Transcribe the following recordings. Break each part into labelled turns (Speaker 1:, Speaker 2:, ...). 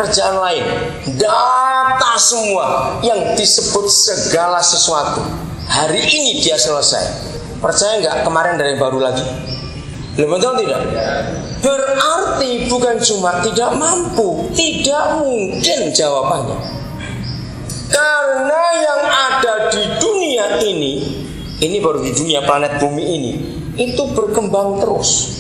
Speaker 1: kerjaan lain, data semua yang disebut segala sesuatu. Hari ini dia selesai. Percaya nggak, kemarin dari baru lagi? Betul tidak? Berarti bukan cuma tidak mampu, tidak mungkin jawabannya. Karena yang ada di dunia ini baru di dunia planet bumi ini, itu berkembang terus.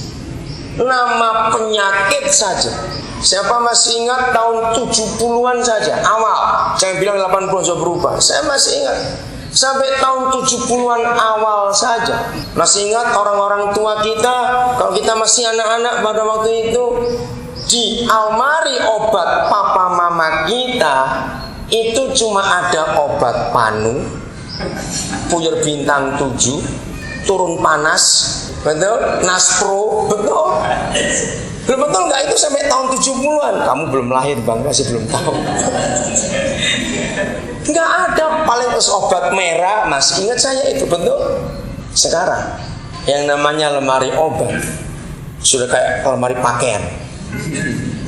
Speaker 1: Nama penyakit saja, siapa masih ingat tahun 70-an saja, awal, jangan bilang 80-an sudah berubah. Saya masih ingat sampai tahun 70-an awal saja. Masih ingat orang-orang tua kita, kalau kita masih anak-anak pada waktu itu, di almari obat papa mama kita itu cuma ada obat panu, puyur bintang 7, turun panas, betul? Naspro, betul? Betul nggak itu sampai tahun 70-an? Kamu belum lahir bang, masih belum tahu. Nggak ada, paling obat merah, masih ingat saya itu, betul? Sekarang yang namanya lemari obat sudah kayak lemari pakaian.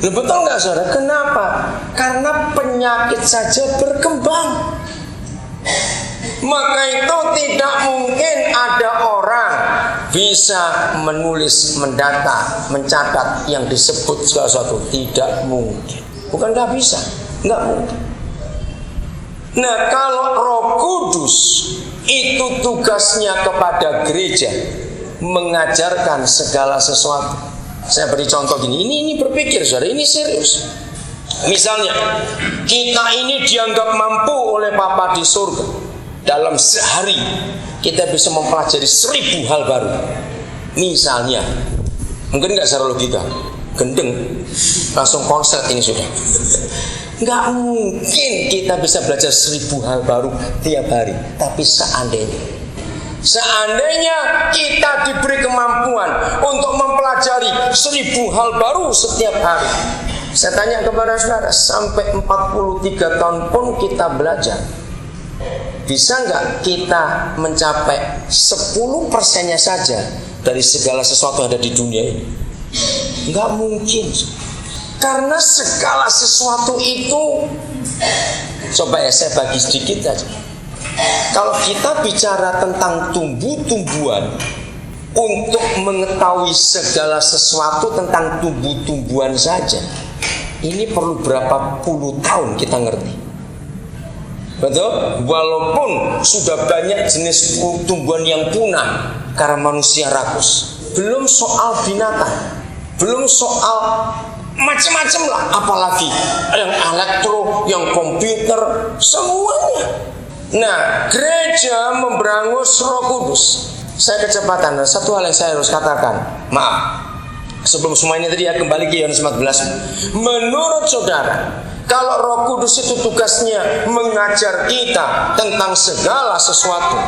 Speaker 1: Betul nggak saudara? Kenapa? Karena penyakit saja berkembang. Maka itu tidak mungkin ada orang bisa menulis, mendata, mencatat yang disebut segala sesuatu. Tidak mungkin. Bukan nggak bisa, nggak mungkin. Nah, kalau Roh Kudus itu tugasnya kepada gereja mengajarkan segala sesuatu. Saya beri contoh gini, ini berpikir saudara, ini serius. Misalnya, kita ini dianggap mampu oleh Bapa di surga. Dalam sehari kita bisa mempelajari 1000 hal baru. Misalnya, mungkin nggak secara logika, gendeng, langsung konslet ini sudah. Nggak mungkin kita bisa belajar 1000 hal baru tiap hari. Tapi seandainya kita diberi kemampuan untuk mempelajari 1000 hal baru setiap hari. Saya tanya kepada saudara, sampai 43 tahun pun kita belajar, bisa nggak kita mencapai 10%-nya saja dari segala sesuatu yang ada di dunia ini? Nggak mungkin. Karena segala sesuatu itu, coba ya saya bagi sedikit aja. Kalau kita bicara tentang tumbuh-tumbuhan, untuk mengetahui segala sesuatu tentang tumbuh-tumbuhan saja, ini perlu berapa puluh tahun kita ngerti. Betul? Walaupun sudah banyak jenis tumbuhan yang punah karena manusia rakus. Belum soal binatang, belum soal macam-macam lah, apalagi yang elektro, yang komputer, semuanya. Nah, gereja memberangus Roh Kudus. Saya kecepatan, satu hal yang saya harus katakan, maaf, sebelum semua ini tadi ya, kembali ke Yohanes 14. Menurut saudara, kalau Roh Kudus itu tugasnya mengajar kita tentang segala sesuatu,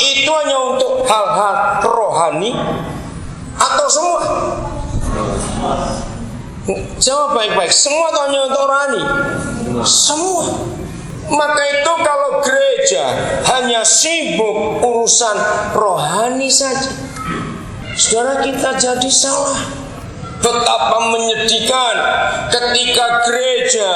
Speaker 1: itu hanya untuk hal-hal rohani atau semua? Jawab baik-baik. Semua atau hanya untuk rohani? Semua. Maka itu kalau gereja hanya sibuk urusan rohani saja, saudara, kita jadi salah. Betapa menyedihkan ketika gereja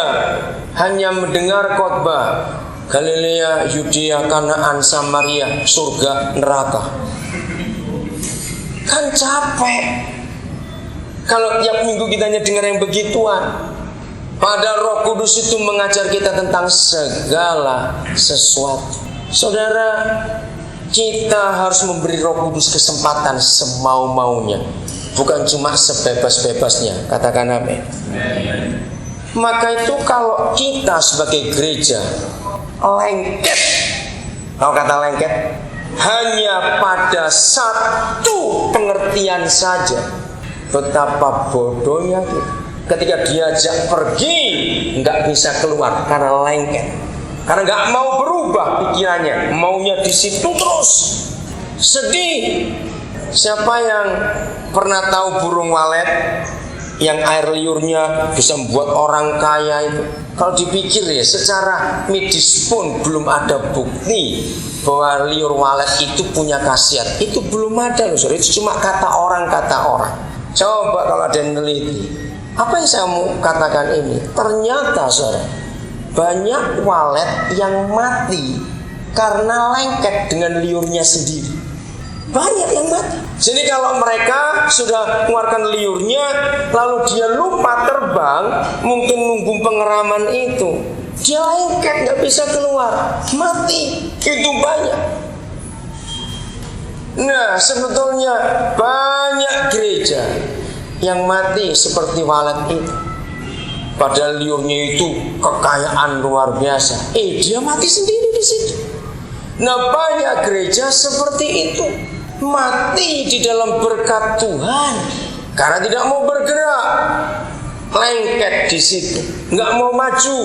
Speaker 1: hanya mendengar khotbah Galilea, Yudea, Kanaan, Samaria, surga, neraka. Kan capek kalau tiap minggu kita hanya dengar yang begituan. Padahal Roh Kudus itu mengajar kita tentang segala sesuatu. Saudara, kita harus memberi Roh Kudus kesempatan semau-maunya, bukan cuma sebebas-bebasnya. Katakan amin. Maka itu kalau kita sebagai gereja lengket, tahu kata lengket? Hanya pada satu pengertian saja, betapa bodohnya kita. Ketika diajak pergi, nggak bisa keluar karena lengket, karena nggak mau berubah pikirannya, maunya di situ terus. Sedih. Siapa yang pernah tahu burung walet yang air liurnya bisa membuat orang kaya itu? Kalau dipikir ya, secara medis pun belum ada bukti bahwa liur walet itu punya khasiat. Itu belum ada loh, itu cuma kata orang. Coba kalau ada yang neliti, Apa yang saya mau katakan ini? Ternyata saudara, banyak walet yang mati karena lengket dengan liurnya sendiri. Banyak yang mati. Jadi kalau mereka sudah mengeluarkan liurnya, lalu dia lupa terbang, mungkin nunggu pengeraman itu, dia lengket, nggak bisa keluar, mati. Itu banyak. Nah, sebetulnya banyak gereja yang mati seperti walet itu. Padahal liurnya itu kekayaan luar biasa. Dia mati sendiri di situ. Nah, banyak gereja seperti itu, mati di dalam berkat Tuhan karena tidak mau bergerak, lengket di situ, nggak mau maju.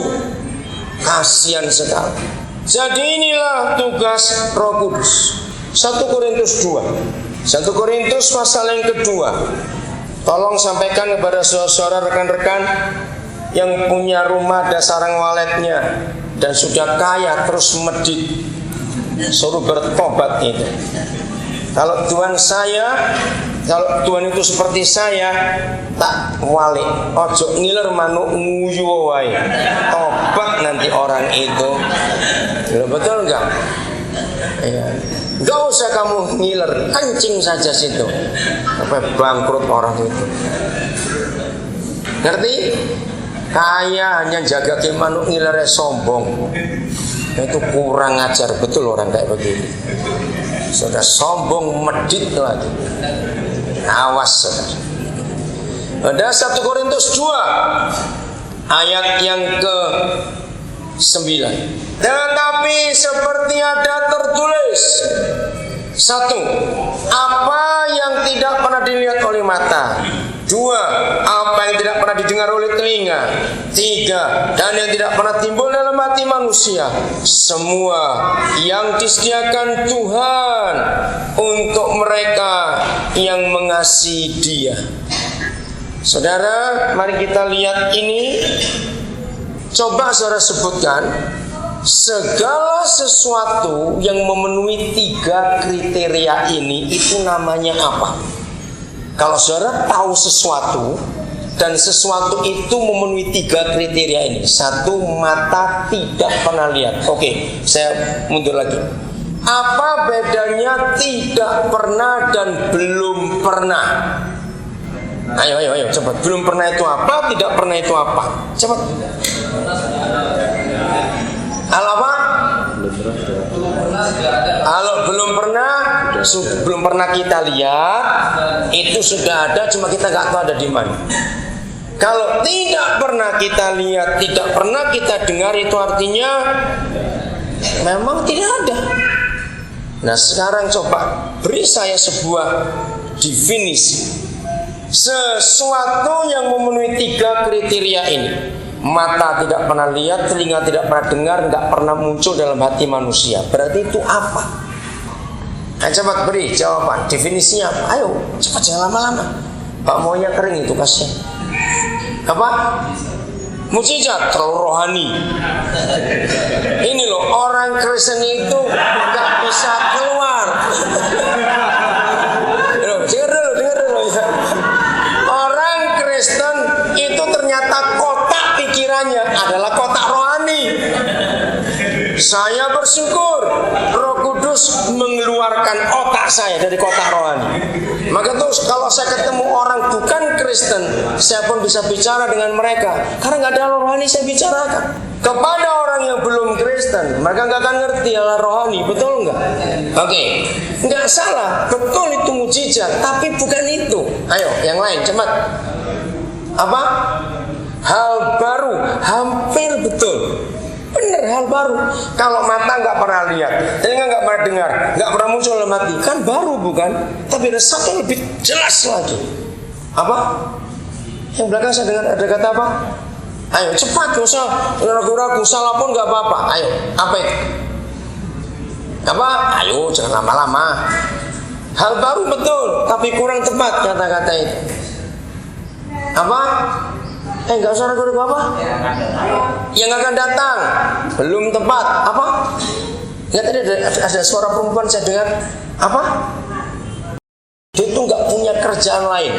Speaker 1: Kasihan sekali. Jadi inilah tugas Roh Kudus. 1 Korintus 2. 1 Korintus pasal yang kedua. Tolong sampaikan kepada saudara rekan-rekan yang punya rumah ada sarang waletnya dan sudah kaya terus medit, suruh bertobat itu. Kalau Tuhan itu seperti saya, tak walik, ojo ngiler manuk nguyu wae. Tobat nanti orang itu. Betul enggak? Ya. Gak usah kamu ngiler, kencing saja situ sampai bangkrut orang itu. Ngerti? Kaya hanya jaga ke manuk, ngilernya sombong. Itu kurang ajar betul orang kayak begini. Sudah sombong medit lagi. Awas saudara. Ada 1 Korintus 2 ayat yang ke-9. Tetapi seperti ada tertulis, 1. Apa yang tidak pernah dilihat oleh mata. 2. Apa yang tidak pernah didengar oleh telinga. 3. Dan yang tidak pernah timbul dalam hati manusia. Semua yang disediakan Tuhan untuk mereka yang mengasihi Dia. Saudara, mari kita lihat ini. Coba saudara sebutkan segala sesuatu yang memenuhi 3 kriteria ini, itu namanya apa? Kalau saudara tahu sesuatu dan sesuatu itu memenuhi 3 kriteria ini. 1, mata tidak pernah lihat. Oke, saya mundur lagi. Apa bedanya tidak pernah dan belum pernah? Ayo, cepat. Belum pernah itu apa? Tidak pernah itu apa? Cepat. Hal apa? Kalau belum pernah kita lihat, itu sudah ada, cuma kita nggak tahu ada di mana. Kalau tidak pernah kita lihat, tidak pernah kita dengar, itu artinya memang tidak ada. Nah, sekarang coba beri saya sebuah definisi sesuatu yang memenuhi 3 kriteria ini. Mata tidak pernah lihat, telinga tidak pernah dengar, nggak pernah muncul dalam hati manusia. Berarti itu apa? Ayo cepat beri jawaban. Definisinya apa? Ayo cepat, jangan lama-lama. Pak maunya kering itu kasihan. Apa? Mukjizat, terlalu rohani. Ini loh, orang Kristen itu nggak bisa keluar. Dengar dulu ya. Orang Kristen itu ternyata kotak pikirannya adalah kotak rohani. Saya bersyukur Roh Kudus mengeluarkan otak saya dari kotak rohani. Maka tuh kalau saya ketemu orang bukan Kristen, saya pun bisa bicara dengan mereka karena nggak ada rohani saya bicarakan. Kepada orang yang belum Kristen, mereka nggak akan ngerti hal rohani, betul nggak? Oke, nggak salah, betul itu mukjizat, tapi bukan itu. Ayo, yang lain cepat. Apa? Hal baru, hampir betul. Benar, hal baru. Kalau mata nggak pernah lihat, telinga nggak pernah dengar, nggak pernah muncul dalam hati, kan baru bukan? Tapi ada satu lebih jelas lagi. Apa? Yang belakang saya dengar ada kata apa? Ayo cepat, gak usah ragu-ragu, salah pun nggak apa-apa. Ayo, apa itu? Apa? Ayo, jangan lama-lama. Hal baru betul, tapi kurang tepat kata-kata itu. Apa? Nggak usah ragu-ragu apa? Yang akan datang belum tepat. Apa? Nggak, tadi ada suara perempuan saya dengar. Apa? Dia itu nggak punya kerjaan lain.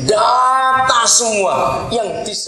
Speaker 1: Data semua yang disebut